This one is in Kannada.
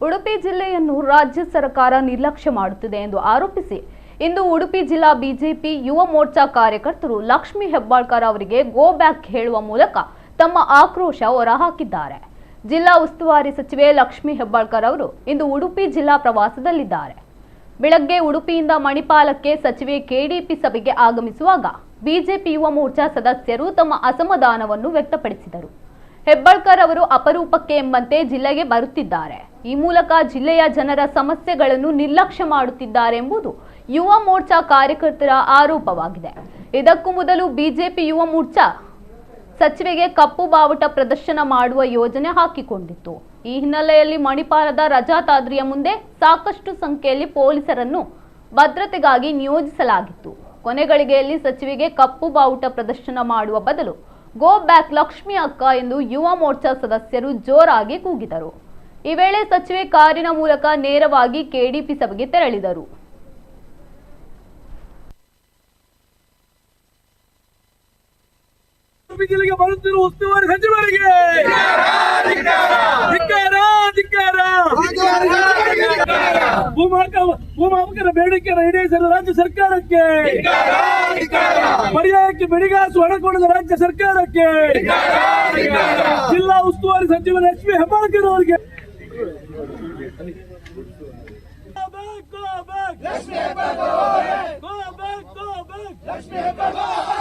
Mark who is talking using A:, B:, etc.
A: ಉಡುಪಿ ಜಿಲ್ಲೆಯನ್ನು ರಾಜ್ಯ ಸರ್ಕಾರ ನಿರ್ಲಕ್ಷ್ಯ ಮಾಡುತ್ತಿದೆ ಎಂದು ಆರೋಪಿಸಿ ಇಂದು ಉಡುಪಿ ಜಿಲ್ಲಾ ಬಿಜೆಪಿ ಯುವ ಮೋರ್ಚಾ ಕಾರ್ಯಕರ್ತರು ಲಕ್ಷ್ಮಿ ಹೆಬ್ಬಾಳ್ಕರ್ ಅವರಿಗೆ ಗೋ ಬ್ಯಾಕ್ ಹೇಳುವ ಮೂಲಕ ತಮ್ಮ ಆಕ್ರೋಶ ಹೊರಹಾಕಿದ್ದಾರೆ। ಜಿಲ್ಲಾ ಉಸ್ತುವಾರಿ ಸಚಿವೆ ಲಕ್ಷ್ಮಿ ಹೆಬ್ಬಾಳ್ಕರ್ ಅವರು ಇಂದು ಉಡುಪಿ ಜಿಲ್ಲಾ ಪ್ರವಾಸದಲ್ಲಿದ್ದಾರೆ। ಬೆಳಗ್ಗೆ ಉಡುಪಿಯಿಂದ ಮಣಿಪಾಲಕ್ಕೆ ಸಚಿವೆ ಕೆಡಿಪಿ ಸಭೆಗೆ ಆಗಮಿಸುವಾಗ ಬಿಜೆಪಿ ಯುವ ಮೋರ್ಚಾ ಸದಸ್ಯರು ತಮ್ಮ ಅಸಮಾಧಾನವನ್ನು ವ್ಯಕ್ತಪಡಿಸಿದರು। ಹೆಬ್ಬಾಳ್ಕರ್ ಅವರು ಅಪರೂಪಕ್ಕೆ ಎಂಬಂತೆ ಜಿಲ್ಲೆಗೆ ಬರುತ್ತಿದ್ದಾರೆ, ಈ ಮೂಲಕ ಜಿಲ್ಲೆಯ ಜನರ ಸಮಸ್ಯೆಗಳನ್ನು ನಿರ್ಲಕ್ಷ್ಯ ಮಾಡುತ್ತಿದ್ದಾರೆ ಎಂಬುದು ಯುವ ಮೋರ್ಚಾ ಕಾರ್ಯಕರ್ತರ ಆರೋಪವಾಗಿದೆ। ಇದಕ್ಕೂ ಮೊದಲು ಬಿಜೆಪಿ ಯುವ ಮೋರ್ಚಾ ಸಚಿವೆಗೆ ಕಪ್ಪು ಬಾವುಟ ಪ್ರದರ್ಶನ ಮಾಡುವ ಯೋಜನೆ ಹಾಕಿಕೊಂಡಿತ್ತು। ಈ ಹಿನ್ನೆಲೆಯಲ್ಲಿ ಮಣಿಪಾಲದ ರಜಾತಾದ್ರಿಯ ಮುಂದೆ ಸಾಕಷ್ಟು ಸಂಖ್ಯೆಯಲ್ಲಿ ಪೊಲೀಸರನ್ನು ಭದ್ರತೆಗಾಗಿ ನಿಯೋಜಿಸಲಾಗಿತ್ತು। ಕೊನೆಗಳಿಗೆಯಲ್ಲಿ ಸಚಿವೆಗೆ ಕಪ್ಪು ಬಾವುಟ ಪ್ರದರ್ಶನ ಮಾಡುವ ಬದಲು ಗೋ ಬ್ಯಾಕ್ ಲಕ್ಷ್ಮಿ ಅಕ್ಕ ಎಂದು ಯುವ ಮೋರ್ಚಾ ಸದಸ್ಯರು ಜೋರಾಗಿ ಕೂಗಿದರು। ಈ ವೇಳೆ ಸಚಿವೆ ಕಾರಿನ ಮೂಲಕ ನೇರವಾಗಿ ಕೆಡಿಪಿ ಸಭೆಗೆ ತೆರಳಿದರು।
B: ಜಿಲ್ಲೆಗೆ ಬರುತ್ತಿರುವ ಉಸ್ತುವಾರಿ ಸಚಿವರಿಗೆ ಭೂಮಾಪಕರ ಬೇಡಿಕೆಯನ್ನು ಈಡೇರಿಸಲು ರಾಜ್ಯ ಸರ್ಕಾರಕ್ಕೆ, ಪರ್ಯಾಯಕ್ಕೆ ಬೆಡಿಗಾಸು ಹಣ ಕೊಡದ ರಾಜ್ಯ ಸರ್ಕಾರಕ್ಕೆ, ಜಿಲ್ಲಾ ಉಸ್ತುವಾರಿ ಸಚಿವ ಲಕ್ಷ್ಮಿ ಹೆಬ್ಬಾಳ್ಕರ್ ಅವರಿಗೆ Go back!